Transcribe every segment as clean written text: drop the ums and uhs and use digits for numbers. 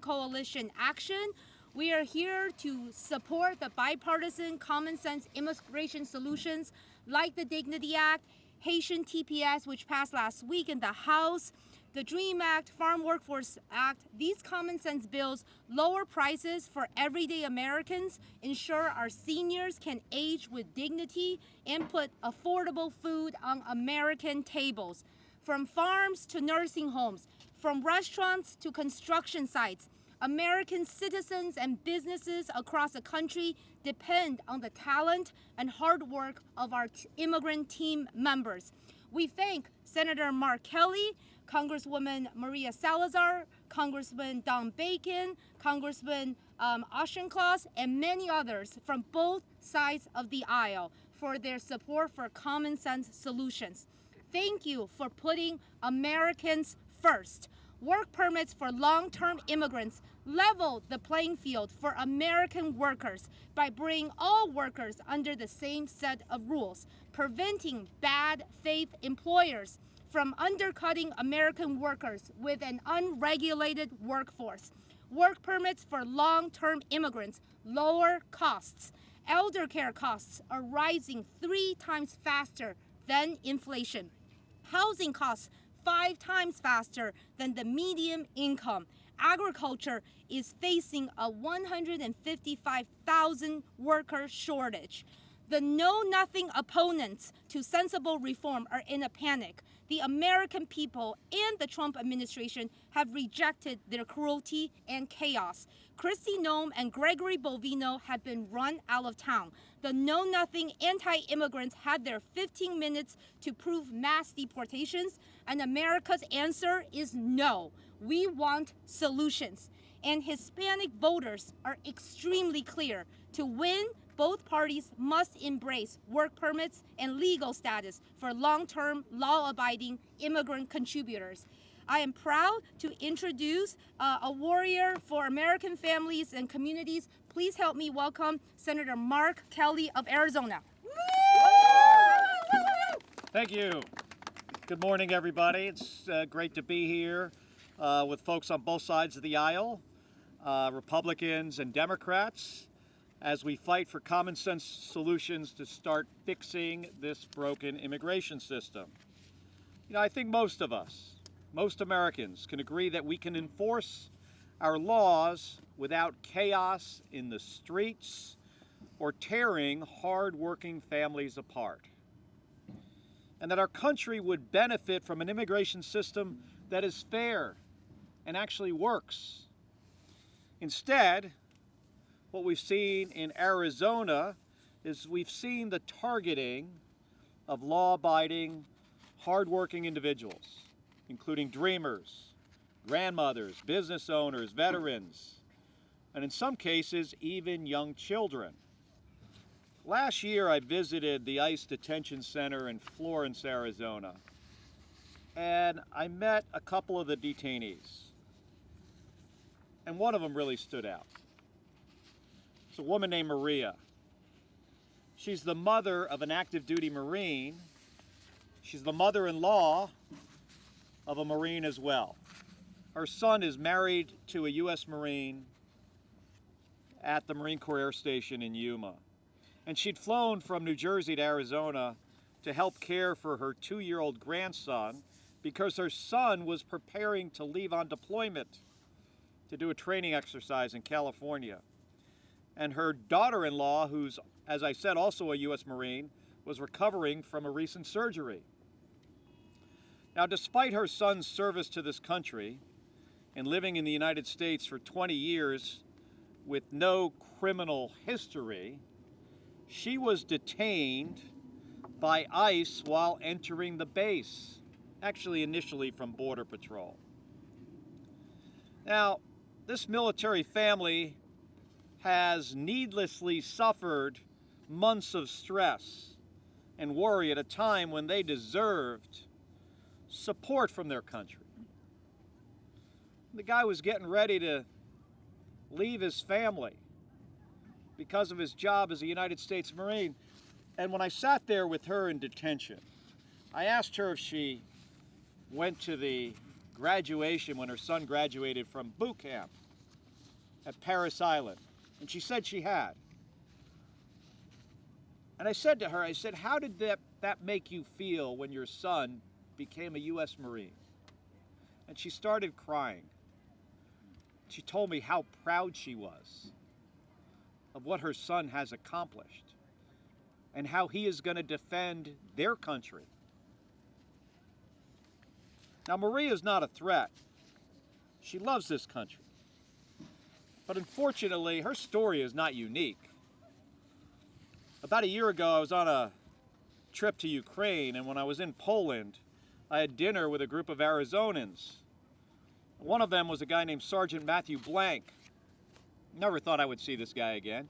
coalition action. We are here to support the bipartisan common sense immigration solutions like the Dignity Act, Haitian TPS, which passed last week in the House, the DREAM Act, Farm Workforce Act. These common sense bills lower prices for everyday Americans, ensure our seniors can age with dignity, and put affordable food on American tables. From farms to nursing homes, from restaurants to construction sites, American citizens and businesses across the country depend on the talent and hard work of our immigrant team members. We thank Senator Mark Kelly, Congresswoman Maria Salazar, Congressman Don Bacon, Congressman Auchincloss, and many others from both sides of the aisle for their support for common sense solutions. Thank you for putting Americans first. Work permits for long-term immigrants level the playing field for American workers by bringing all workers under the same set of rules, preventing bad faith employers from undercutting American workers with an unregulated workforce. Work permits for long-term immigrants lower costs. Elder care costs are rising 3 times faster than inflation. Housing costs 5 times faster than the median income. Agriculture is facing a 155,000 worker shortage. The know-nothing opponents to sensible reform are in a panic. The American people and the Trump administration have rejected their cruelty and chaos. Kristi Noem and Gregory Bovino have been run out of town. The know-nothing anti-immigrants had their 15 minutes to prove mass deportations, and America's answer is no. We want solutions. And Hispanic voters are extremely clear. To win, both parties must embrace work permits and legal status for long-term, law-abiding immigrant contributors. I am proud to introduce a warrior for American families and communities. Please help me welcome Senator Mark Kelly of Arizona. Thank you. Good morning, everybody. It's great to be here with folks on both sides of the aisle, Republicans and Democrats, as we fight for common sense solutions to start fixing this broken immigration system. You know, I think most of us, most Americans, can agree that we can enforce our laws without chaos in the streets or tearing hard-working families apart. And that our country would benefit from an immigration system that is fair and actually works. Instead, what we've seen in Arizona is we've seen the targeting of law-abiding, hard-working individuals, including dreamers, grandmothers, business owners, veterans, and in some cases, even young children. Last year, I visited the ICE detention center in Florence, Arizona, and I met a couple of the detainees, and one of them really stood out. It's a woman named Maria. She's the mother of an active duty Marine. She's the mother-in-law of a Marine as well. Her son is married to a U.S. Marine at the Marine Corps Air Station in Yuma. And she'd flown from New Jersey to Arizona to help care for her 2-year-old grandson because her son was preparing to leave on deployment to do a training exercise in California. And her daughter-in-law, who's, as I said, also a U.S. Marine, was recovering from a recent surgery. Now, despite her son's service to this country and living in the United States for 20 years with no criminal history, she was detained by ICE while entering the base, actually initially from Border Patrol. Now, this military family has needlessly suffered months of stress and worry at a time when they deserved support from their country. The guy was getting ready to leave his family because of his job as a United States Marine. And when I sat there with her in detention, I asked her if she went to the graduation when her son graduated from boot camp. at Paris Island? And she said she had. And I said to her, I said, how did that make you feel when your son became a U.S. Marine? And she started crying. She told me how proud she was of what her son has accomplished and how he is going to defend their country. Now, Maria is not a threat. She loves this country. But unfortunately, her story is not unique. About a year ago, I was on a trip to Ukraine, and when I was in Poland, I had dinner with a group of Arizonans. One of them was a guy named Sergeant Matthew Blank. Never thought I would see this guy again.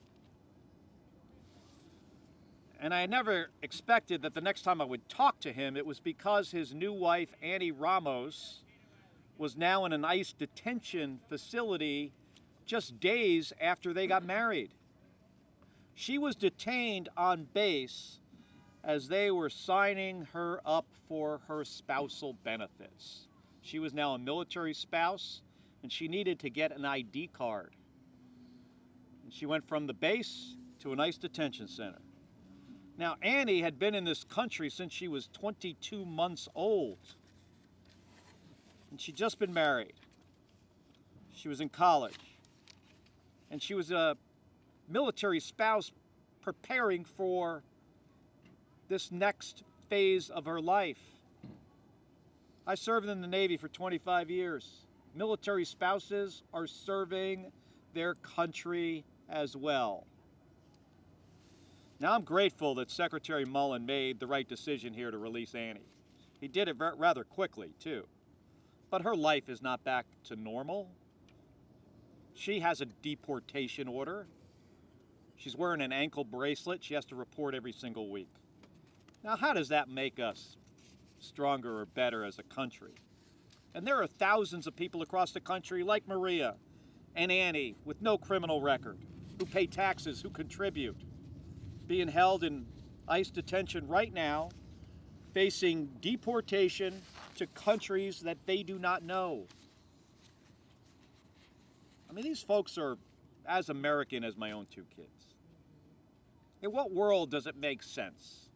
And I never expected that the next time I would talk to him, it was because his new wife, Annie Ramos, was now in an ICE detention facility just days after they got married. She was detained on base as they were signing her up for her spousal benefits. She was now a military spouse, and she needed to get an ID card. And she went from the base to an ICE detention center. Now, Annie had been in this country since she was 22 months old. And she'd just been married. She was in college. And she was a military spouse preparing for this next phase of her life. I served in the Navy for 25 years. Military spouses are serving their country as well. Now, I'm grateful that Secretary Mullen made the right decision here to release Annie. He did it rather quickly, too. But her life is not back to normal. She has a deportation order. She's wearing an ankle bracelet. She has to report every single week. Now, how does that make us stronger or better as a country? And there are thousands of people across the country like Maria and Annie with no criminal record, who pay taxes, who contribute, being held in ICE detention right now, facing deportation to countries that they do not know. I mean, these folks are as American as my own two kids. In what world does it make sense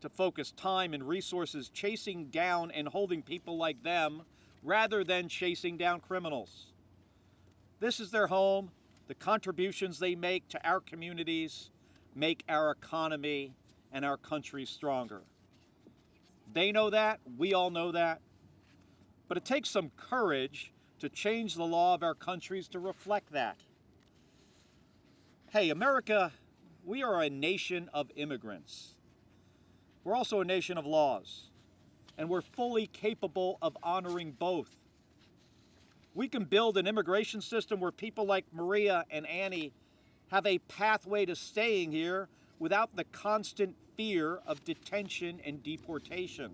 to focus time and resources chasing down and holding people like them rather than chasing down criminals? This is their home. The contributions they make to our communities make our economy and our country stronger. They know that. We all know that. But it takes some courage to change the law of our countries to reflect that. Hey, America, we are a nation of immigrants. We're also a nation of laws, and we're fully capable of honoring both. We can build an immigration system where people like Maria and Annie have a pathway to staying here without the constant fear of detention and deportation.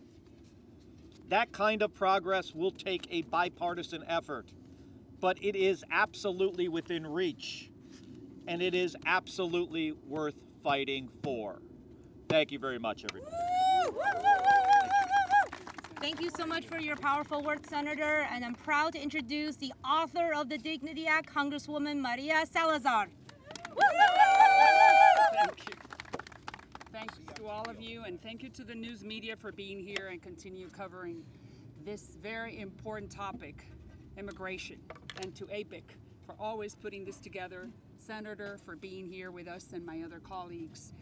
That kind of progress will take a bipartisan effort, but it is absolutely within reach, and it is absolutely worth fighting for. Thank you very much, everybody. Thank you so much for your powerful words, Senator, and I'm proud to introduce the author of the Dignity Act, Congresswoman Maria Salazar. Thank you. Thanks to all of you, and thank you to the news media for being here and continue covering this very important topic, immigration, and to APIC for always putting this together, Senator for being here with us and my other colleagues.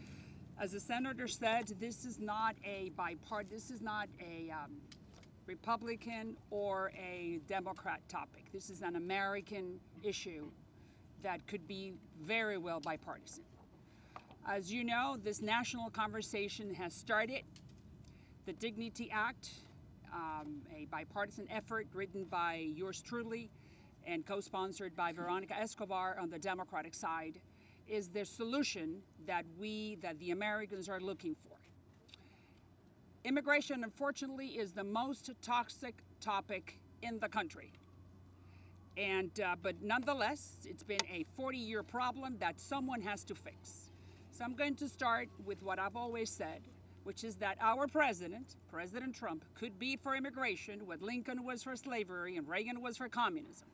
As the Senator said, this is not a Republican or a Democrat topic. This is an American issue that could be very well bipartisan. As you know, this national conversation has started. The Dignity Act, a bipartisan effort written by yours truly and co-sponsored by Veronica Escobar on the Democratic side, is the solution that the Americans are looking for. Immigration, unfortunately, is the most toxic topic in the country. But nonetheless, it's been a 40-year problem that someone has to fix. So I'm going to start with what I've always said, which is that our president, President Trump, could be for immigration what Lincoln was for slavery and Reagan was for communism.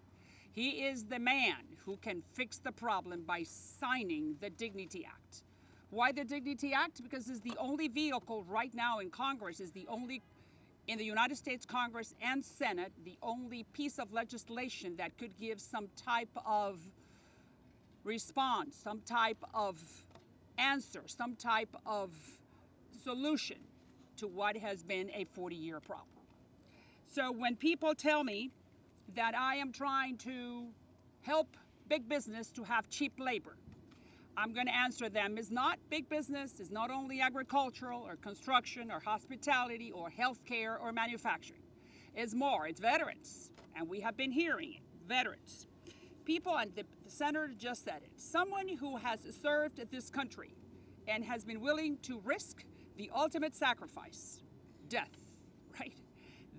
He is the man who can fix the problem by signing the Dignity Act. Why the Dignity Act? Because it's the only vehicle right now in Congress, is the only, in the United States Congress and Senate, the only piece of legislation that could give some type of response, some type of answer, some type of solution to what has been a 40-year problem. So when people tell me that I am trying to help big business to have cheap labor, I'm going to answer them. It's not big business, it's not only agricultural or construction or hospitality or healthcare or manufacturing. It's more, it's veterans. And we have been hearing it, veterans. People, and the senator just said it, someone who has served this country and has been willing to risk the ultimate sacrifice, death, right?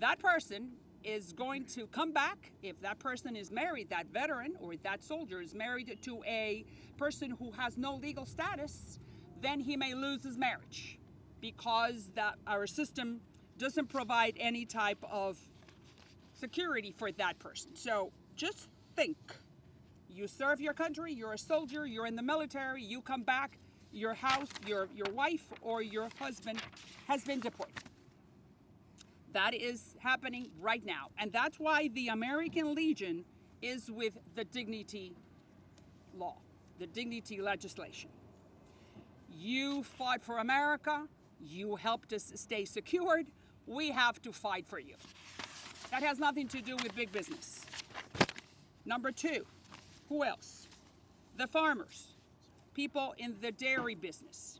That person is going to come back, if that person is married, that veteran or that soldier is married to a person who has no legal status, then he may lose his marriage because our system doesn't provide any type of security for that person. So just think, you serve your country, you're a soldier, you're in the military, you come back, your house, your wife or your husband has been deported. That is happening right now. And that's why the American Legion is with the dignity law, the dignity legislation. You fought for America. You helped us stay secured. We have to fight for you. That has nothing to do with big business. Number two, who else? The farmers, people in the dairy business.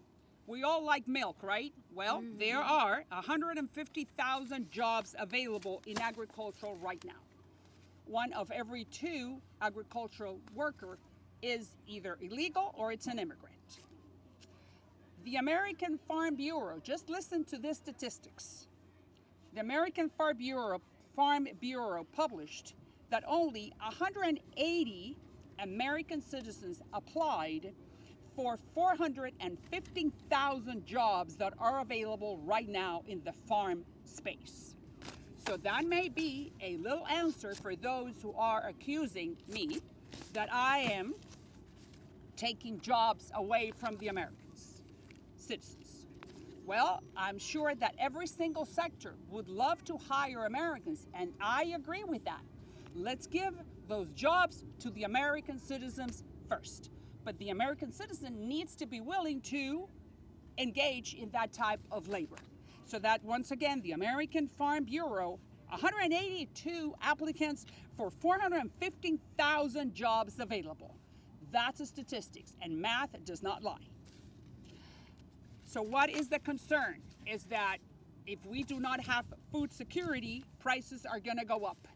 We all like milk, right? Well, there are 150,000 jobs available in agriculture right now. One of every two agricultural worker is either illegal or it's an immigrant. The American Farm Bureau, just listen to these statistics. The American Farm Bureau published that only 180 American citizens applied for 415,000 jobs that are available right now in the farm space. So that may be a little answer for those who are accusing me that I am taking jobs away from the Americans, citizens. Well, I'm sure that every single sector would love to hire Americans, and I agree with that. Let's give those jobs to the American citizens first. But the American citizen needs to be willing to engage in that type of labor. So that, once again, the American Farm Bureau, 182 applicants for 415,000 jobs available. That's the statistics, and math does not lie. So what is the concern? Is that if we do not have food security, prices are going to go up.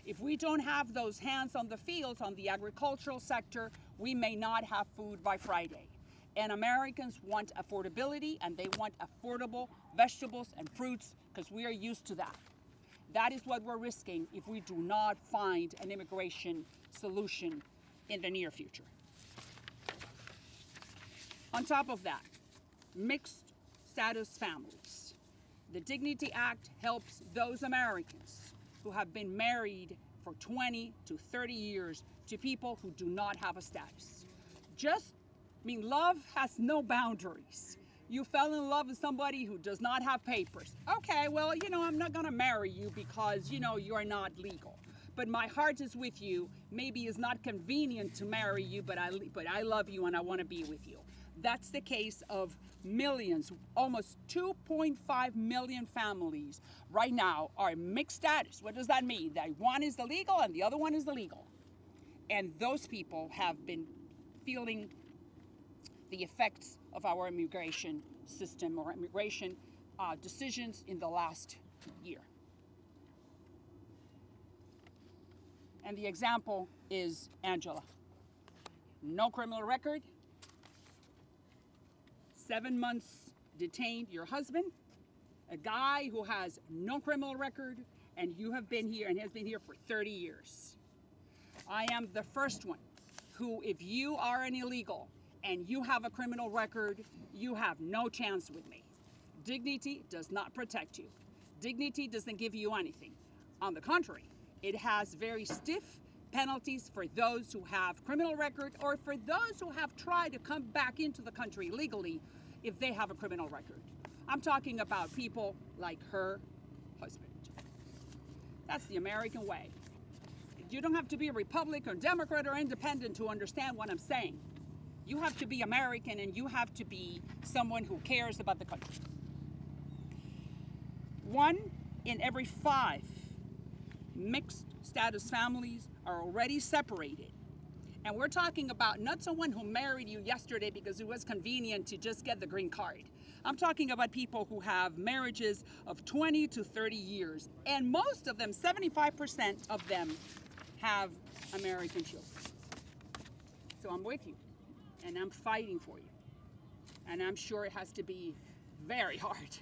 If we don't have those hands on the fields, on the agricultural sector, we may not have food by Friday. And Americans want affordability, and they want affordable vegetables and fruits because we are used to that. That is what we're risking if we do not find an immigration solution in the near future. On top of that, mixed status families. The Dignity Act helps those Americans who have been married for 20 to 30 years to people who do not have a status. Love has no boundaries. You fell in love with somebody who does not have papers. Okay, well, I'm not gonna marry you because, you are not legal. But my heart is with you. Maybe it's not convenient to marry you, but I love you and I wanna be with you. That's the case of millions, almost 2.5 million families right now are mixed status. What does that mean? That one is illegal and the other one is illegal. And those people have been feeling the effects of our immigration system or immigration decisions in the last year. And the example is Angela. No criminal record, 7 months detained your husband, a guy who has no criminal record, and you have been here and has been here for 30 years. I am the first one who, if you are an illegal and you have a criminal record, you have no chance with me. Dignity does not protect you. Dignity doesn't give you anything. On the contrary, it has very stiff penalties for those who have criminal record or for those who have tried to come back into the country legally if they have a criminal record. I'm talking about people like her husband. That's the American way. You don't have to be a Republican, Democrat, or Independent to understand what I'm saying. You have to be American and you have to be someone who cares about the country. 1 in every 5 mixed status families are already separated. And we're talking about not someone who married you yesterday because it was convenient to just get the green card. I'm talking about people who have marriages of 20 to 30 years. And most of them, 75% of them, have American children. So I'm with you. And I'm fighting for you. And I'm sure it has to be very hard.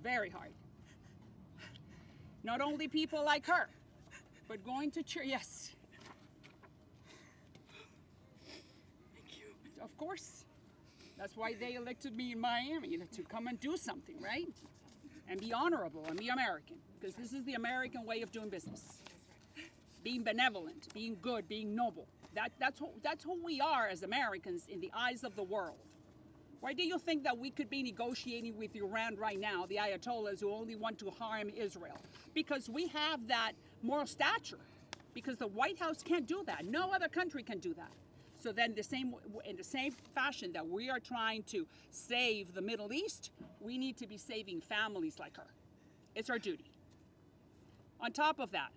Very hard. Not only people like her, but going to church. Yes. Thank you. Of course. That's why they elected me in Miami, to come and do something, right? And be honorable and be American. Because this is the American way of doing business. Being benevolent, being good, being noble. That's who we are as Americans in the eyes of the world. Why do you think that we could be negotiating with Iran right now, the Ayatollahs who only want to harm Israel? Because we have that moral stature. Because the White House can't do that. No other country can do that. So then in the same fashion that we are trying to save the Middle East, we need to be saving families like her. It's our duty. On top of that,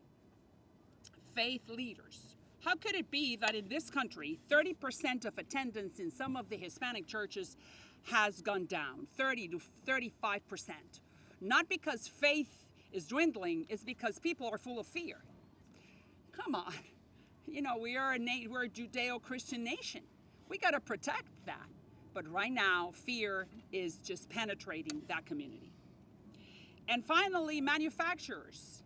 faith leaders. How could it be that in this country, 30% of attendance in some of the Hispanic churches has gone down, 30 to 35%? Not because faith is dwindling, it's because people are full of fear. Come on. We're a Judeo-Christian nation. We got to protect that. But right now, fear is just penetrating that community. And finally, manufacturers.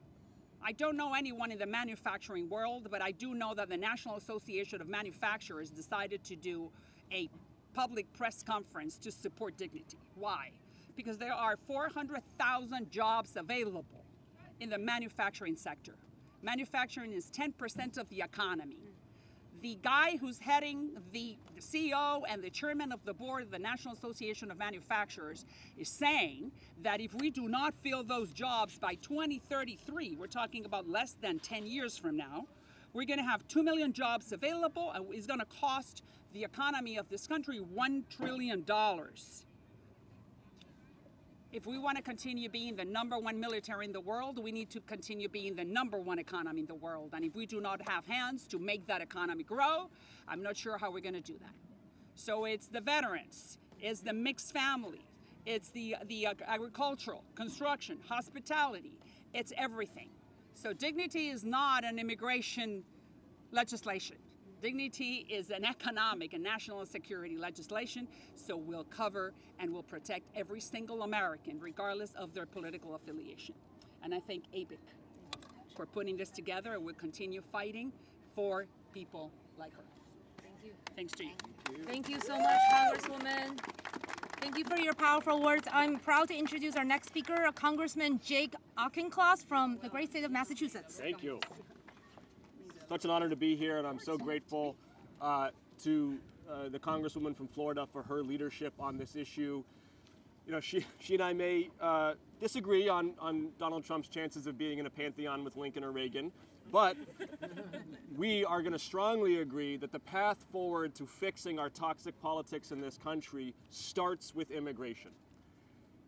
I don't know anyone in the manufacturing world, but I do know that the National Association of Manufacturers decided to do a public press conference to support dignity. Why? Because there are 400,000 jobs available in the manufacturing sector. Manufacturing is 10% of the economy. The guy who's heading the CEO and the chairman of the board of the National Association of Manufacturers is saying that if we do not fill those jobs by 2033, we're talking about less than 10 years from now, we're going to have 2 million jobs available, and it's going to cost the economy of this country $1 trillion. If we want to continue being the #1 military in the world, we need to continue being the #1 economy in the world. And if we do not have hands to make that economy grow, I'm not sure how we're going to do that. So it's the veterans, it's the mixed family, it's the agricultural, construction, hospitality, it's everything. So dignity is not an immigration legislation. Dignity is an economic and national security legislation, so we'll cover and we'll protect every single American, regardless of their political affiliation. And I thank ABIC for putting this together, and we'll continue fighting for people like her. Thank you. Thanks to you. Thank you so much, Congresswoman. Thank you for your powerful words. I'm proud to introduce our next speaker, Congressman Jake Auchincloss from the great state of Massachusetts. Thank you. Such an honor to be here, and I'm so grateful to the Congresswoman from Florida for her leadership on this issue. She and I may disagree on Donald Trump's chances of being in a pantheon with Lincoln or Reagan, but we are going to strongly agree that the path forward to fixing our toxic politics in this country starts with immigration.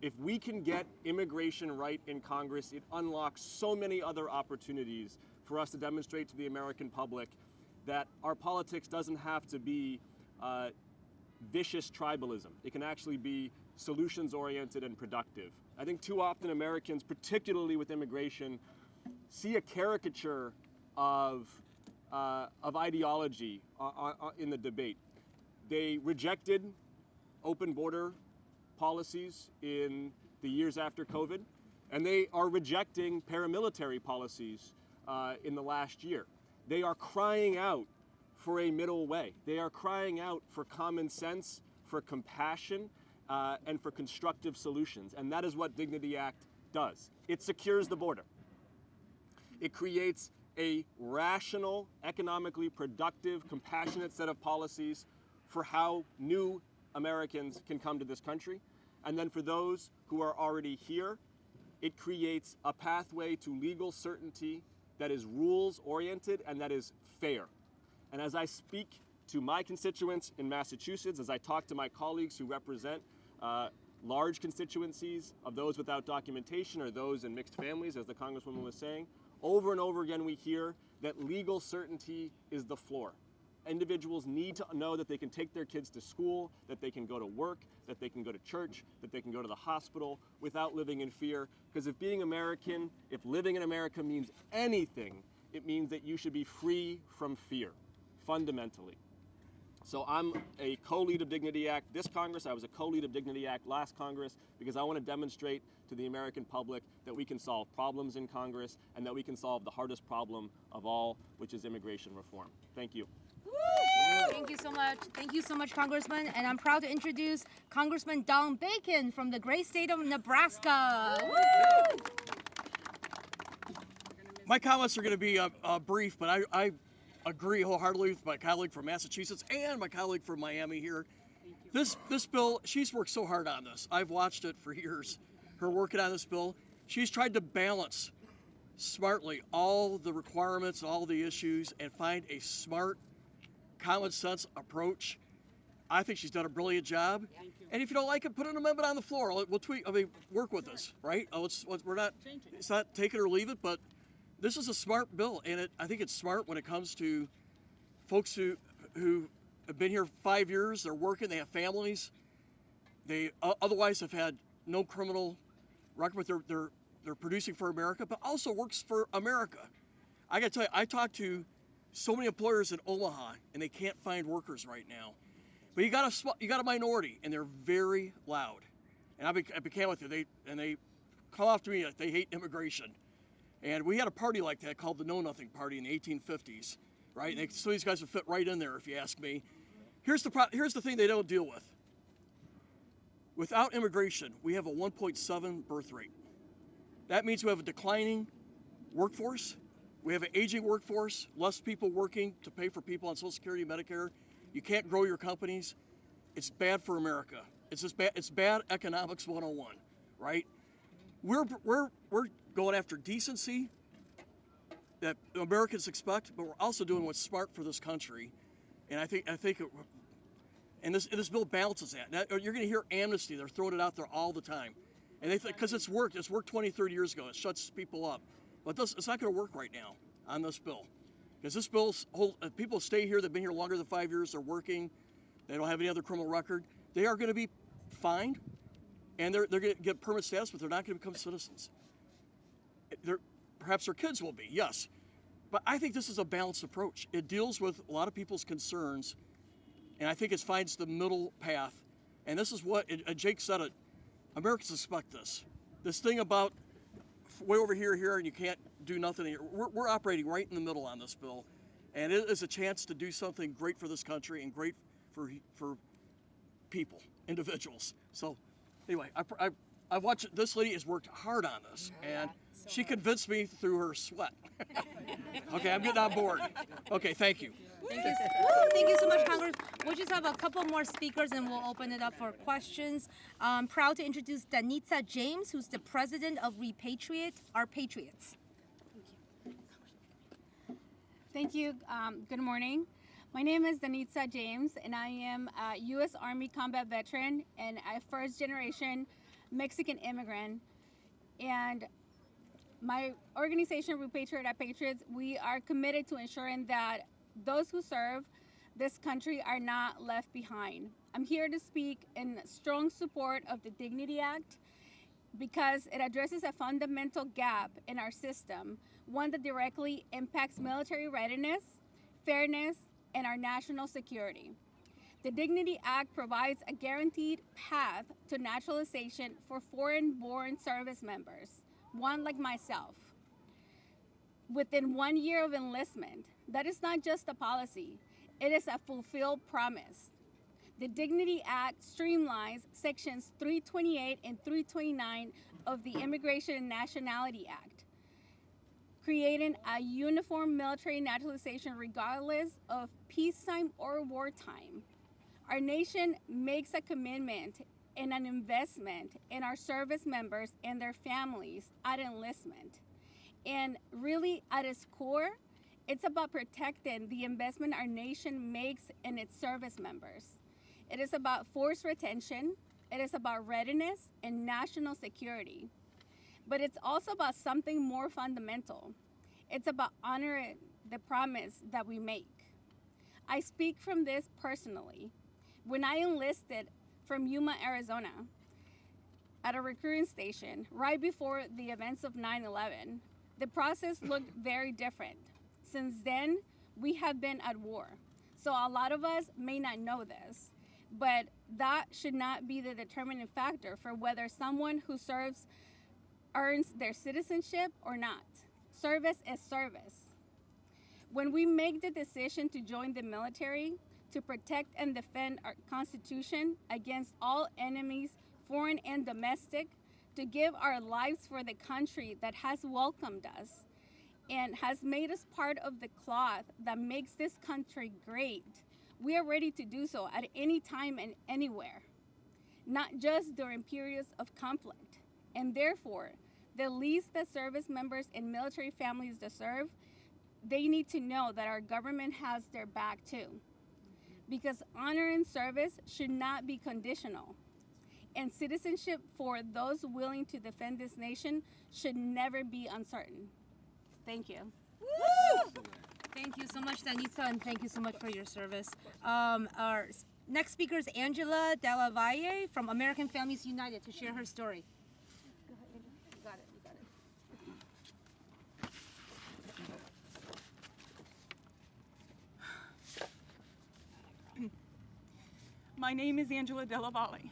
If we can get immigration right in Congress, it unlocks so many other opportunities for us to demonstrate to the American public that our politics doesn't have to be vicious tribalism. It can actually be solutions-oriented and productive. I think too often Americans, particularly with immigration, see a caricature of ideology in the debate. They rejected open border policies in the years after COVID, and they are rejecting paramilitary policies in the last year. They are crying out for a middle way. They are crying out for common sense, for compassion, and for constructive solutions. And that is what Dignity Act does. It secures the border. It creates a rational, economically productive, compassionate set of policies for how new Americans can come to this country. And then for those who are already here, it creates a pathway to legal certainty that is rules-oriented and that is fair. And as I speak to my constituents in Massachusetts, as I talk to my colleagues who represent large constituencies of those without documentation or those in mixed families, as the Congresswoman was saying, over and over again we hear that legal certainty is the floor. Individuals need to know that they can take their kids to school, that they can go to work, that they can go to church, that they can go to the hospital without living in fear. Because if being American, if living in America means anything, it means that you should be free from fear, fundamentally. So I'm a co-lead of Dignity Act this Congress. I was a co-lead of Dignity Act last Congress because I want to demonstrate to the American public that we can solve problems in Congress and that we can solve the hardest problem of all, which is immigration reform. Thank you. Thank you so much. Thank you so much, Congressman. And I'm proud to introduce Congressman Don Bacon from the great state of Nebraska. Woo! My comments are going to be brief, but I agree wholeheartedly with my colleague from Massachusetts and my colleague from Miami here. This bill, she's worked so hard on this. I've watched it for years, her working on this bill. She's tried to balance smartly all the requirements, all the issues, and find a smart, common sense approach. I think she's done a brilliant job. And if you don't like it, put an amendment on the floor. We'll tweet. I mean, work with us, right? We're not. It's not take it or leave it, but this is a smart bill, and I think it's smart when it comes to folks who have been here 5 years. They're working. They have families. They otherwise have had no criminal record, but they're producing for America, but also works for America. I got to tell you, I talked to so many employers in Omaha, and they can't find workers right now. But you got a minority, and they're very loud. And I became with you. They come off to me like they hate immigration. And we had a party like that called the Know Nothing Party in the 1850s, right? And some of these guys would fit right in there, if you ask me. Here's the thing they don't deal with. Without immigration, we have a 1.7 birth rate. That means we have a declining workforce. We have an aging workforce, less people working to pay for people on Social Security, Medicare. You can't grow your companies. It's bad for America. It's bad economics 101, right? We're going after decency that Americans expect, but we're also doing what's smart for this country. And I think this bill balances that. Now, you're going to hear amnesty. They're throwing it out there all the time. And they think, because it's worked 20, 30 years ago. It shuts people up. But it's not going to work right now on this bill. Because this bill, people stay here, they've been here longer than 5 years, they're working, they don't have any other criminal record. They are going to be fined, and they're going to get permanent status, but they're not going to become citizens. Perhaps their kids will be, yes. But I think this is a balanced approach. It deals with a lot of people's concerns, and I think it finds the middle path. And this is what, Jake said it, Americans expect this. This thing about way over here, and you can't do nothing here. We're operating right in the middle on this bill, and it is a chance to do something great for this country and great for people, individuals. So, anyway, I've watched it. This lady has worked hard on this, and she convinced me through her sweat. Okay, I'm getting on board. Okay, thank you. Thank you so much, Congress. We'll just have a couple more speakers and we'll open it up for questions. I'm proud to introduce Danitza James, who's the president of Repatriate Our Patriots. Thank you. Good morning. My name is Danitza James, and I am a U.S. Army combat veteran and a first-generation Mexican immigrant. And my organization, Repatriate Our Patriots, we are committed to ensuring that those who serve this country are not left behind. I'm here to speak in strong support of the Dignity Act because it addresses a fundamental gap in our system, one that directly impacts military readiness, fairness, and our national security. The Dignity Act provides a guaranteed path to naturalization for foreign-born service members, one like myself, within 1 year of enlistment. That is not just a policy, it is a fulfilled promise. The Dignity Act streamlines sections 328 and 329 of the Immigration and Nationality Act. creating a uniform military naturalization regardless of peacetime or wartime. Our nation makes a commitment and an investment in our service members and their families at enlistment. And really, at its core, it's about protecting the investment our nation makes in its service members. It is about force retention, it is about readiness and national security. But it's also about something more fundamental. It's about honoring the promise that we make. I speak from this personally. When I enlisted from Yuma, Arizona, at a recruiting station right before the events of 9/11, the process looked very different. Since then, we have been at war. So a lot of us may not know this, but that should not be the determining factor for whether someone who serves earns their citizenship or not. Service is service. When we make the decision to join the military, to protect and defend our Constitution against all enemies, foreign and domestic, to give our lives for the country that has welcomed us and has made us part of the cloth that makes this country great, we are ready to do so at any time and anywhere, not just during periods of conflict. And therefore, the least that service members and military families deserve, they need to know that our government has their back too. Because honor and service should not be conditional. And citizenship for those willing to defend this nation should never be uncertain. Thank you. Woo! Thank you so much, Danitza, and thank you so much for your service. Our next speaker is Angela Della Valle from American Families United to share her story. Go ahead, Angela. You got it. You got it. My name is Angela Della Valle.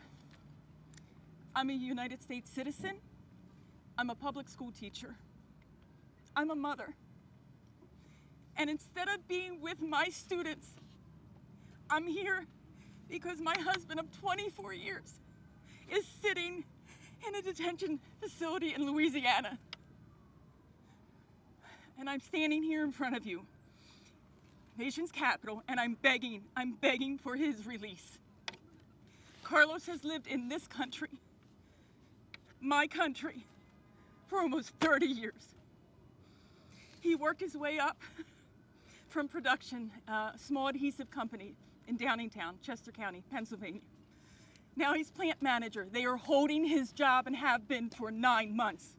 I'm a United States citizen. I'm a public school teacher. I'm a mother. And instead of being with my students, I'm here because my husband of 24 years is sitting in a detention facility in Louisiana. And I'm standing here in front of you, nation's capital, and I'm begging for his release. Carlos has lived in this country, my country, for almost 30 years. He worked his way up from production, a small adhesive company in Downingtown, Chester County, Pennsylvania. Now he's plant manager. They are holding his job and have been for 9 months.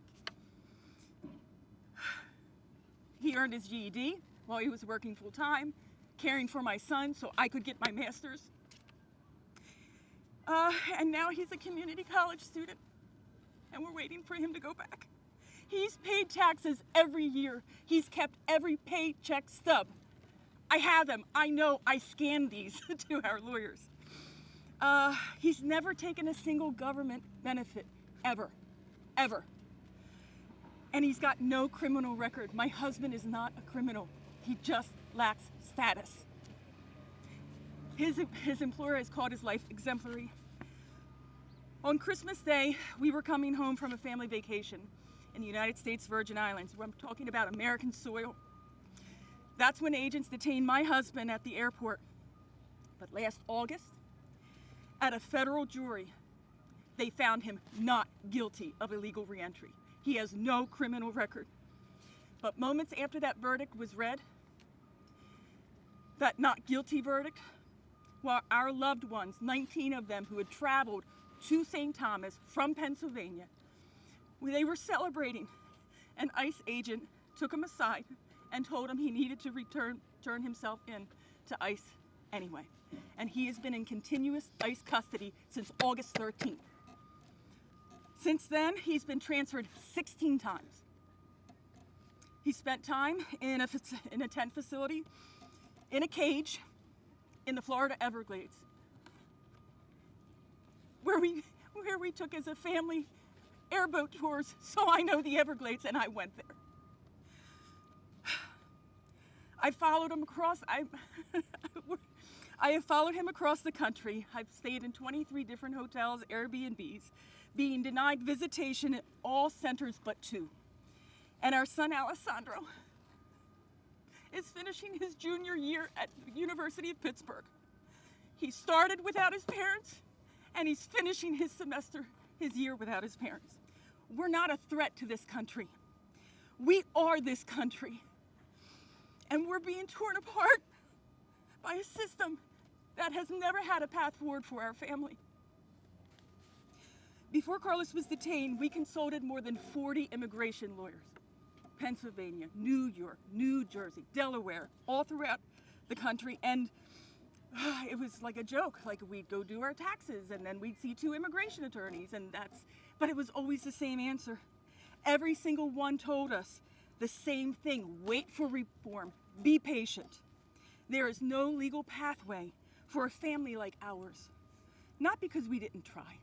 He earned his GED while he was working full time, caring for my son so I could get my master's. And now he's a community college student, and we're waiting for him to go back. He's paid taxes every year. He's kept every paycheck stub. I have them. I know. I scanned these to our lawyers. He's never taken a single government benefit, ever. And he's got no criminal record. My husband is not a criminal. He just lacks status. His employer has called his life exemplary. On Christmas Day, we were coming home from a family vacation in the United States Virgin Islands, where I'm talking about American soil. That's when agents detained my husband at the airport. But last August, at a federal jury, they found him not guilty of illegal reentry. He has no criminal record. But moments after that verdict was read, that not guilty verdict, while our loved ones, 19 of them who had traveled to St. Thomas from Pennsylvania, where they were celebrating, an ICE agent took him aside and told him he needed to turn himself in to ICE anyway. And he has been in continuous ICE custody since August 13th. Since then, he's been transferred 16 times. He spent time in a tent facility, in a cage, in the Florida Everglades, where we took as a family airboat tours, so I know the Everglades, and I went there. I followed him across. I have followed him across the country. I've stayed in 23 different hotels, Airbnbs, being denied visitation at all centers but 2. And our son Alessandro is finishing his junior year at the University of Pittsburgh. He started without his parents, and he's finishing his year without his parents. We're not a threat to this country. We are this country. And we're being torn apart by a system that has never had a path forward for our family. Before Carlos was detained, we consulted more than 40 immigration lawyers. Pennsylvania, New York, New Jersey, Delaware, all throughout the country. And it was like a joke. Like, we'd go do our taxes and then we'd see 2 immigration attorneys, but it was always the same answer. Every single one told us the same thing: wait for reform, be patient. There is no legal pathway for a family like ours. Not because we didn't try,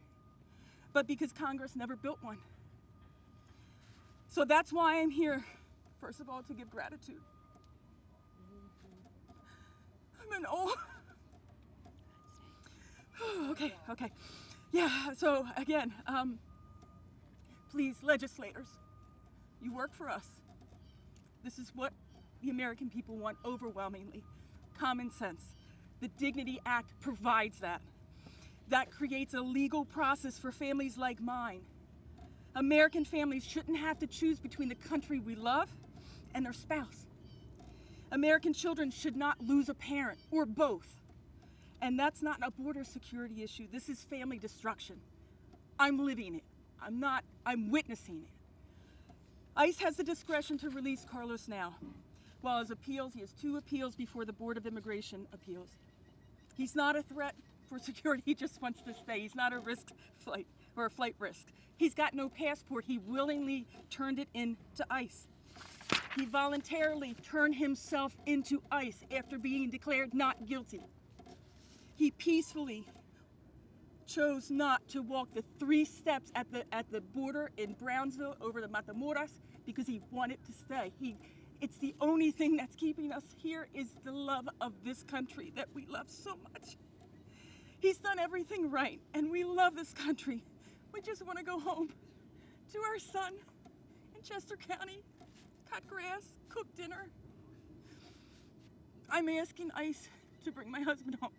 but because Congress never built one. So that's why I'm here, first of all, to give gratitude. I'm in awe. Okay. Yeah, so again, please, legislators, you work for us. This is what the American people want overwhelmingly: common sense. The Dignity Act provides that. That creates a legal process for families like mine. American families shouldn't have to choose between the country we love and their spouse. American children should not lose a parent or both. And that's not a border security issue. This is family destruction. I'm living it. I'm witnessing it. ICE has the discretion to release Carlos now. While his appeals, he has 2 appeals before the Board of Immigration Appeals. He's not a threat for security. He just wants to stay. He's not a risk flight or a flight risk. He's got no passport. He willingly turned it in to ICE. He voluntarily turned himself into ICE after being declared not guilty. He peacefully chose not to walk the 3 steps at the border in Brownsville over the Matamoras because he wanted to stay. It's the only thing that's keeping us here is the love of this country that we love so much. He's done everything right, and we love this country. We just want to go home to our son in Chester County, cut grass, cook dinner. I'm asking ICE to bring my husband home.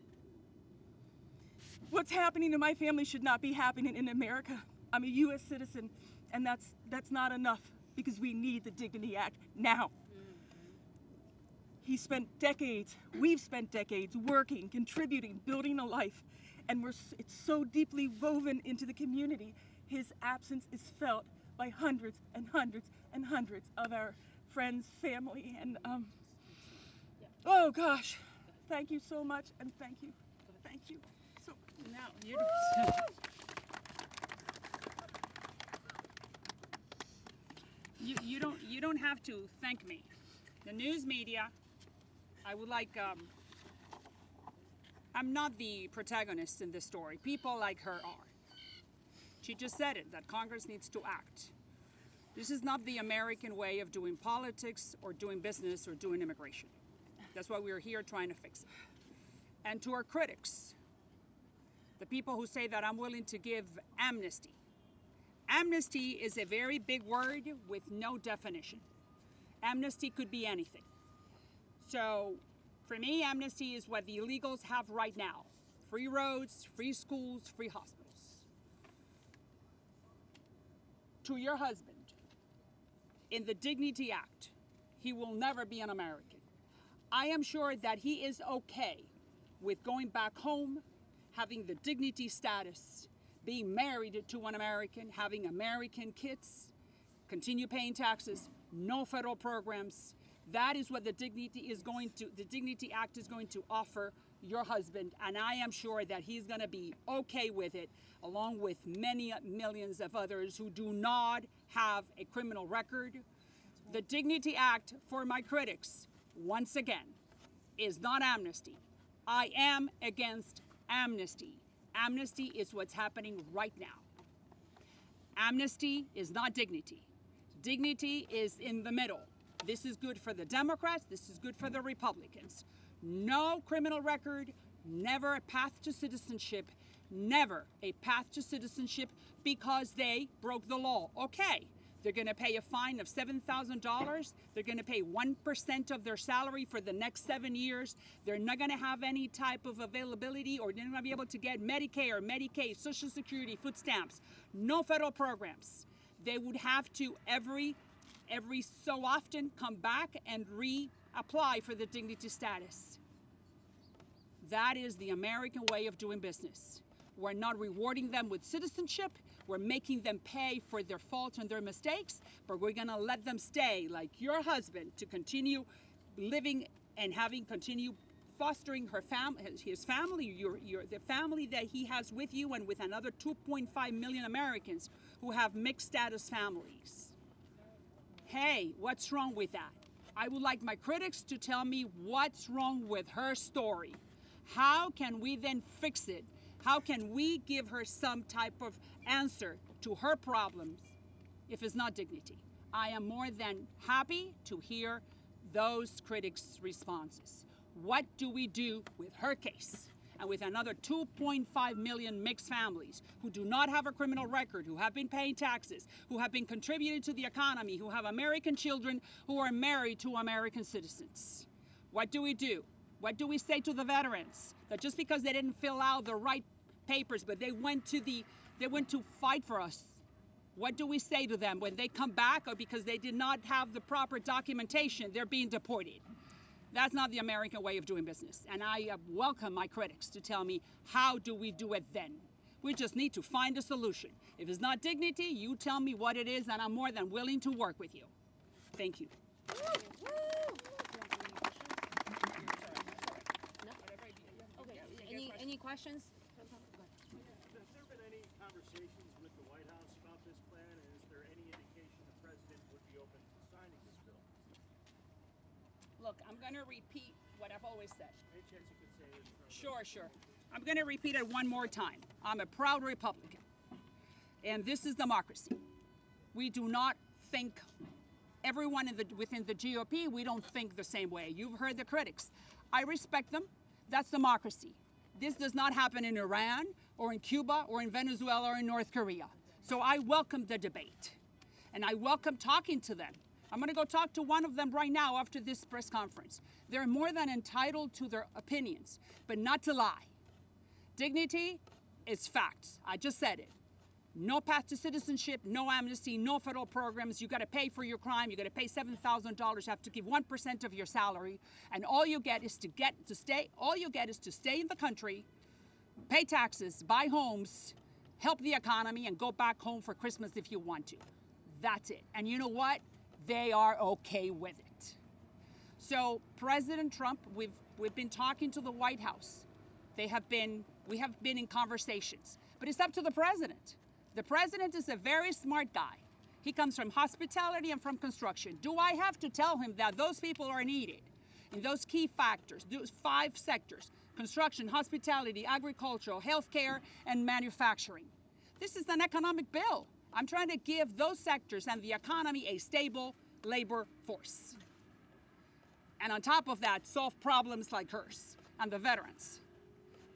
What's happening to my family should not be happening in America. I'm a U.S. citizen, and that's not enough because we need the Dignity Act now. We've spent decades working, contributing, building a life, and it's so deeply woven into the community. His absence is felt by hundreds and hundreds and hundreds of our friends, family, and oh gosh, thank you so much, and thank you. So Now, you don't have to thank me. The news media, I would like, I'm not the protagonist in this story. People like her are. She just said it, that Congress needs to act. This is not the American way of doing politics or doing business or doing immigration. That's why we're here trying to fix it. And to our critics, the people who say that I'm willing to give amnesty. Amnesty is a very big word with no definition. Amnesty could be anything. So for me, amnesty is what the illegals have right now. Free roads, free schools, free hospitals. To your husband, in the Dignity Act, he will never be an American. I am sure that he is okay with going back home, having the dignity status, being married to an American, having American kids, continue paying taxes, no federal programs. That is what the Dignity Act is going to offer your husband, and I am sure that he's going to be okay with it, along with many millions of others who do not have a criminal record. The Dignity Act, for my critics, once again, is not amnesty. I am against amnesty. Amnesty is what's happening right now. Amnesty is not dignity. Dignity is in the middle. This is good for the Democrats. This is good for the Republicans. No criminal record, never a path to citizenship, never a path to citizenship because they broke the law. Okay, They're going to pay a fine of $7,000. They're going to pay 1% of their salary for the next 7 years. They're not going to have any type of availability, or they're not going to be able to get Medicare, Medicaid, Social Security, food stamps, no federal programs. They would have to every so often come back and reapply for the dignity status. That is the American way of doing business. We're not rewarding them with citizenship. We're making them pay for their faults and their mistakes, but we're gonna let them stay like your husband to continue living and continue fostering his family, the family that he has with you and with another 2.5 million Americans who have mixed status families. Hey, what's wrong with that? I would like my critics to tell me what's wrong with her story. How can we then fix it? How can we give her some type of answer to her problems if it's not dignity? I am more than happy to hear those critics' responses. What do we do with her case and with another 2.5 million mixed families who do not have a criminal record, who have been paying taxes, who have been contributing to the economy, who have American children, who are married to American citizens? What do we do? What do we say to the veterans that just because they didn't fill out the right papers, but they went to fight for us? What do we say to them when they come back, or because they did not have the proper documentation, they're being deported? That's not the American way of doing business. And I welcome my critics to tell me, how do we do it then? We just need to find a solution. If it's not dignity, you tell me what it is, and I'm more than willing to work with you. Thank you. Any questions? Has there been any conversations with the White House about this plan, and is there any indication the president would be open to signing this bill? Look, I'm going to repeat what I've always said. Any chance you could say it? Sure. I'm going to repeat it one more time. I'm a proud Republican, and this is democracy. We do not think, everyone within the GOP, we don't think the same way. You've heard the critics. I respect them. That's democracy. This does not happen in Iran or in Cuba or in Venezuela or in North Korea. So I welcome the debate, and I welcome talking to them. I'm going to go talk to one of them right now after this press conference. They're more than entitled to their opinions, but not to lie. Dignity is facts. I just said it. No path to citizenship, no amnesty, no federal programs. You got to pay for your crime. You got to pay $7,000. You have to give 1% of your salary, and all you get is to stay. All you get is to stay in the country, pay taxes, buy homes, help the economy, and go back home for Christmas if you want to. That's it. And you know what? They are okay with it. So President Trump, we've been talking to the White House. We have been in conversations, but it's up to the president. The president is a very smart guy. He comes from hospitality and from construction. Do I have to tell him that those people are needed in those key factors, those 5 sectors: construction, hospitality, agricultural, healthcare, and manufacturing? This is an economic bill. I'm trying to give those sectors and the economy a stable labor force. And on top of that, solve problems like hers and the veterans,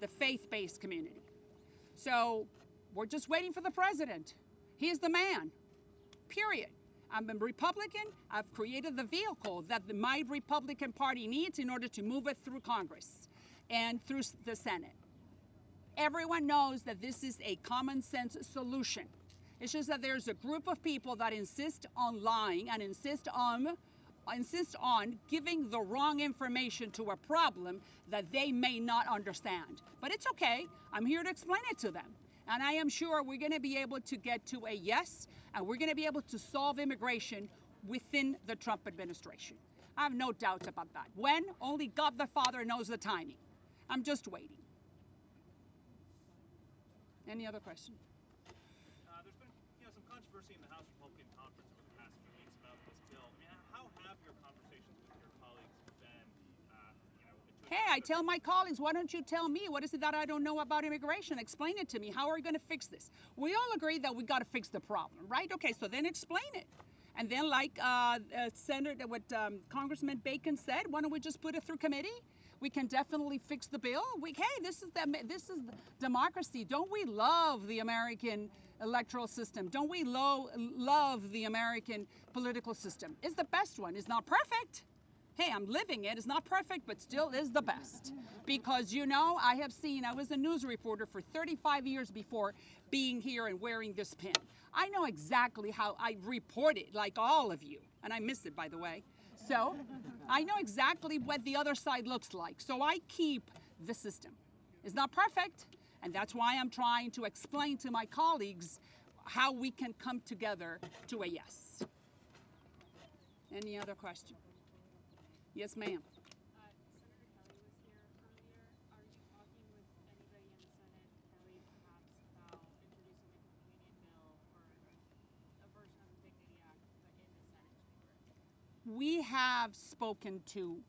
the faith-based community. So we're just waiting for the president. He is the man, period. I'm a Republican. I've created the vehicle that my Republican Party needs in order to move it through Congress and through the Senate. Everyone knows that this is a common sense solution. It's just that there's a group of people that insist on lying and insist on giving the wrong information to a problem that they may not understand. But it's okay. I'm here to explain it to them. And I am sure we're going to be able to get to a yes, and we're going to be able to solve immigration within the Trump administration. I have no doubts about that. When? Only God the Father knows the timing. I'm just waiting. Any other question? There's been some controversy in the House Republican Conference over the past few weeks about this bill. I mean, how have your conversations with your colleagues been? Hey, I tell my colleagues, why don't you tell me? What is it that I don't know about immigration? Explain it to me. How are we going to fix this? We all agree that we got to fix the problem, right? Okay, so then explain it. And then like Congressman Bacon said, why don't we just put it through committee? We can definitely fix the bill. Hey, this is democracy. Don't we love the American electoral system? Don't we love the American political system? It's the best one. It's not perfect. Hey, I'm living it. It's not perfect, but still is the best. Because, you know, I was a news reporter for 35 years before being here and wearing this pin. I know exactly how I report it, like all of you. And I miss it, by the way. So I know exactly what the other side looks like. So I keep the system. It's not perfect. And that's why I'm trying to explain to my colleagues how we can come together to a yes. Any other question? Yes, ma'am. Senator Kelly was here earlier. Are you talking with anybody in the Senate, Kelly, perhaps about introducing a companion bill or a version of the Dignity Act, but in the Senate chamber? We have spoken to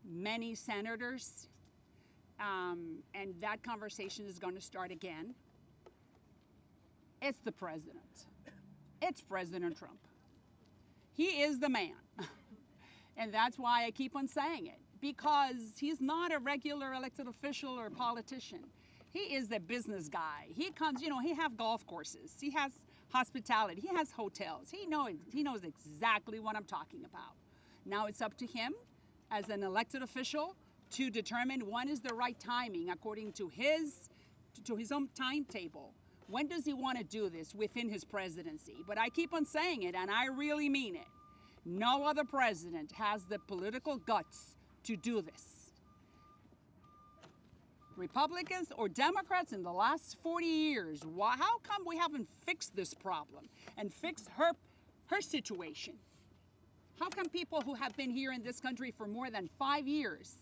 many senators, and that conversation is going to start again. It's the president. It's President Trump. He is the man. And that's why I keep on saying it, because he's not a regular elected official or politician. He is the business guy. He comes, you know, he has golf courses. He has hospitality. He has hotels. He knows exactly what I'm talking about. Now it's up to him as an elected official to determine when is the right timing according to his own timetable. When does he want to do this within his presidency? But I keep on saying it, and I really mean it. No other president has the political guts to do this. Republicans or Democrats in the last 40 years, how come we haven't fixed this problem and fixed her situation? How come people who have been here in this country for more than 5 years,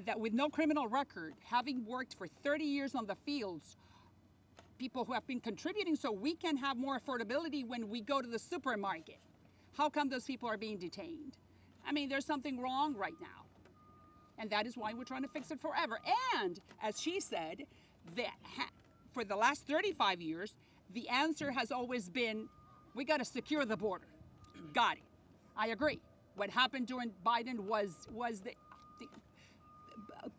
that with no criminal record, having worked for 30 years on the fields, people who have been contributing so we can have more affordability when we go to the supermarket, how come those people are being detained? I mean, there's something wrong right now. And that is why we're trying to fix it forever. And as she said, for the last 35 years, the answer has always been, we got to secure the border. Got it. I agree. What happened during Biden was the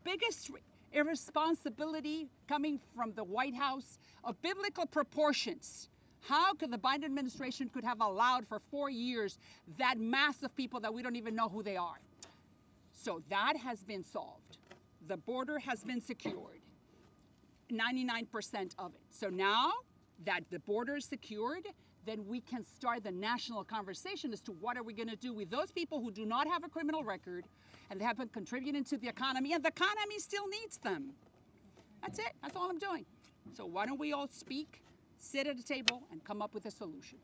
biggest irresponsibility coming from the White House of biblical proportions. How could the Biden administration could have allowed for 4 years that mass of people that we don't even know who they are? So that has been solved. The border has been secured, 99% of it. So now that the border is secured, then we can start the national conversation as to what are we going to do with those people who do not have a criminal record and they have been contributing to the economy, and the economy still needs them. That's it. That's all I'm doing. So why don't we all speak, sit at a table, and come up with a solution?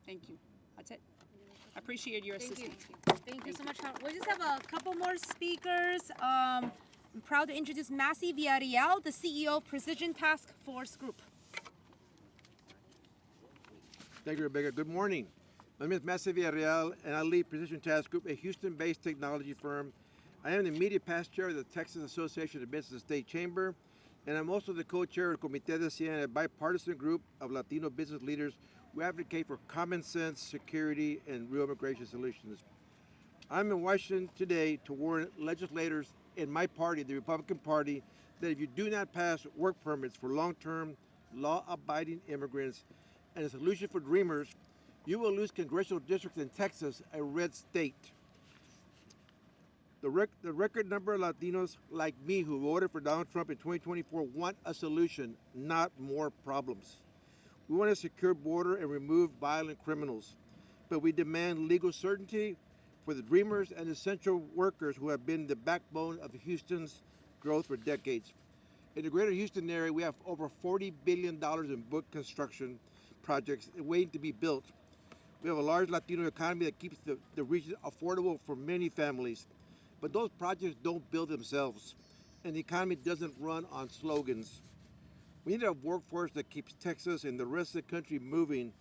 Thank you. That's it. I appreciate your assistance. Thank you so much. We just have a couple more speakers. I'm proud to introduce Massey Villarreal, the CEO of Precision Task Force Group. Thank you, Rebecca. Good morning. My name is Massey Villarreal, and I lead Precision Task Group, a Houston-based technology firm. I am the immediate past chair of the Texas Association of Business State Chamber, and I'm also the co-chair of Comité de Cien, a bipartisan group of Latino business leaders who advocate for common sense, security, and real immigration solutions. I'm in Washington today to warn legislators in my party, the Republican Party, that if you do not pass work permits for long-term, law-abiding immigrants and a solution for dreamers, you will lose congressional districts in Texas, a red state. The record number of Latinos like me who voted for Donald Trump in 2024 want a solution, not more problems. We want a secure border and remove violent criminals, but we demand legal certainty for the dreamers and essential workers who have been the backbone of Houston's growth for decades. In the greater Houston area, we have over $40 billion in book construction projects waiting to be built. We have a large Latino economy that keeps the region affordable for many families. But those projects don't build themselves, and the economy doesn't run on slogans. We need a workforce that keeps Texas and the rest of the country moving.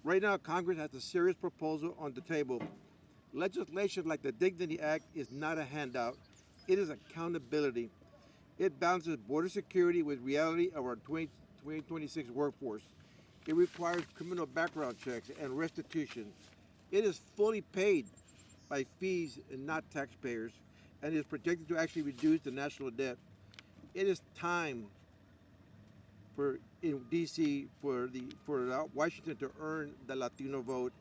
Right now, Congress has a serious proposal on the table. Legislation like the Dignity Act is not a handout. It is accountability. It balances border security with reality of our 2026 workforce. It requires criminal background checks and restitution. It is fully paid by fees and not taxpayers. and is projected to actually reduce the national debt. It is time for in DC for Washington to earn the Latino vote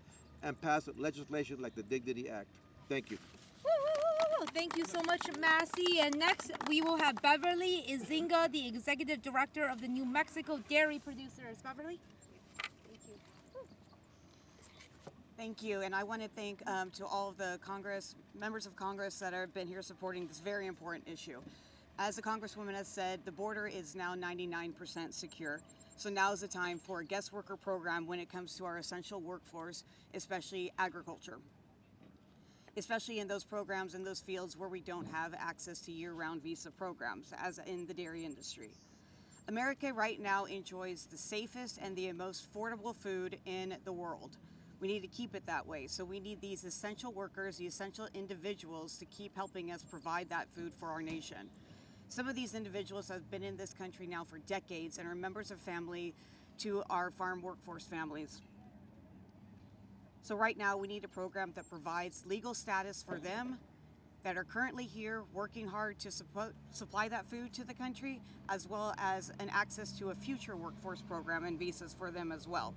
and pass legislation like the Dignity Act. Thank you. Thank you so much, Massey. And next, we will have Beverly Izinga, the Executive Director of the New Mexico Dairy Producers. Beverly? Thank you, and I want to thank to all of the members of Congress that have been here supporting this very important issue. As the Congresswoman has said, the border is now 99% secure. So now is the time for a guest worker program when it comes to our essential workforce, especially agriculture. Especially in those programs in those fields where we don't have access to year-round visa programs, as in the dairy industry. America right now enjoys the safest and the most affordable food in the world. We need to keep it that way. So we need these essential workers, the essential individuals to keep helping us provide that food for our nation. Some of these individuals have been in this country now for decades and are members of family to our farm workforce families. So right now we need a program that provides legal status for them that are currently here working hard to supply that food to the country, as well as an access to a future workforce program and visas for them as well.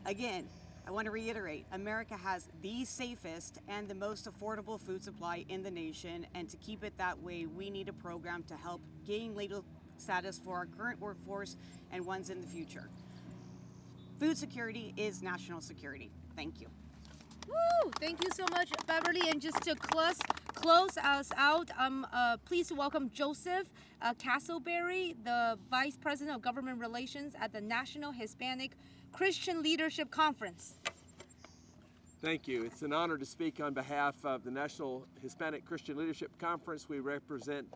Again, I want to reiterate, America has the safest and the most affordable food supply in the nation, and to keep it that way, we need a program to help gain legal status for our current workforce and ones in the future. Food security is national security. Thank you. Woo! Thank you so much, Beverly. And just to close us out, I'm pleased to welcome Joseph Castleberry, the Vice President of Government Relations at the National Hispanic Christian Leadership Conference. Thank you. It's an honor to speak on behalf of the National Hispanic Christian Leadership Conference. We represent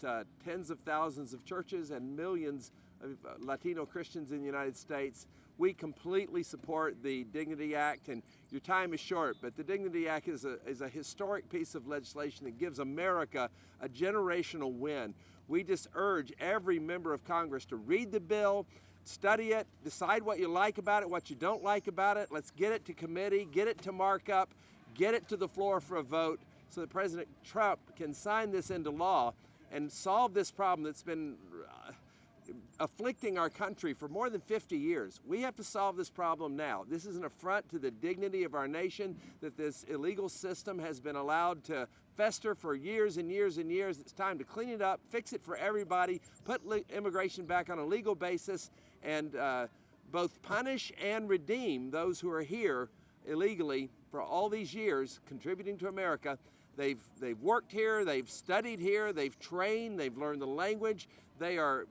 tens of thousands of churches and millions of Latino Christians in the United States. We completely support the Dignity Act, and your time is short, but the Dignity Act is a historic piece of legislation that gives America a generational win. We just urge every member of Congress to read the bill, study it, decide what you like about it, what you don't like about it. Let's get it to committee, get it to markup, get it to the floor for a vote so that President Trump can sign this into law and solve this problem that's been afflicting our country for more than 50 years. We have to solve this problem now. This is an affront to the dignity of our nation that this illegal system has been allowed to fester for years and years and years. It's time to clean it up, fix it for everybody, put immigration back on a legal basis, and both punish and redeem those who are here illegally for all these years contributing to America. They've worked here, they've studied here, they've trained, they've learned the language. They are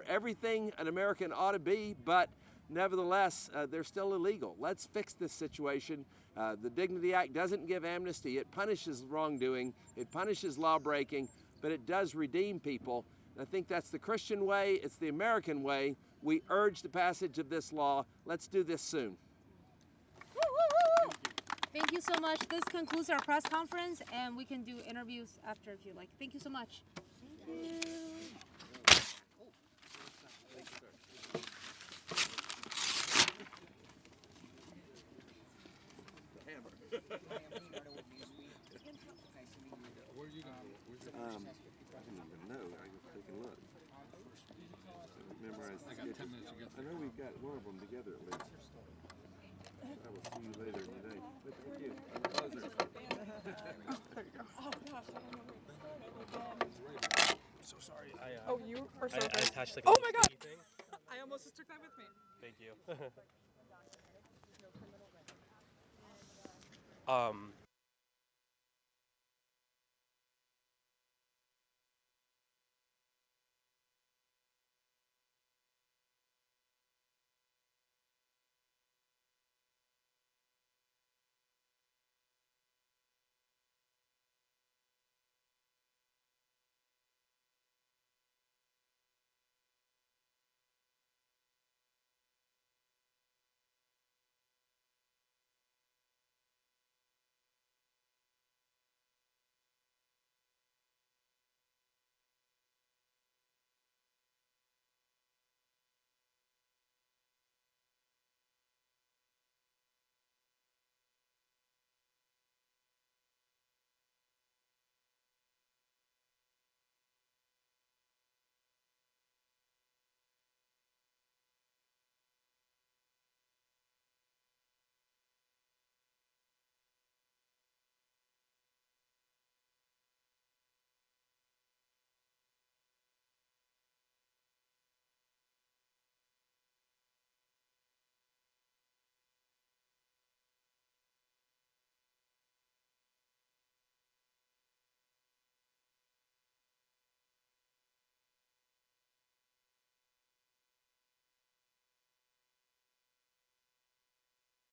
everything an American ought to be, but nevertheless, they're still illegal. Let's fix this situation. The Dignity Act doesn't give amnesty. It punishes wrongdoing. It punishes law breaking, but it does redeem people. And I think that's the Christian way. It's the American way. We urge the passage of this law. Let's do this soon. Thank you so much. This concludes our press conference, and we can do interviews after if you like. Thank you so much. Thank you. Where are you going? I didn't even know. I was taking a look. I got 10 minutes to get there. I know we've got one of them together at least. I will see you later today. But thank you. I'm a pleasure. There you go. Oh gosh, I don't know where to start. I'm so sorry. You are so I attached like oh a my god! thing. I almost just took that with me. Thank you.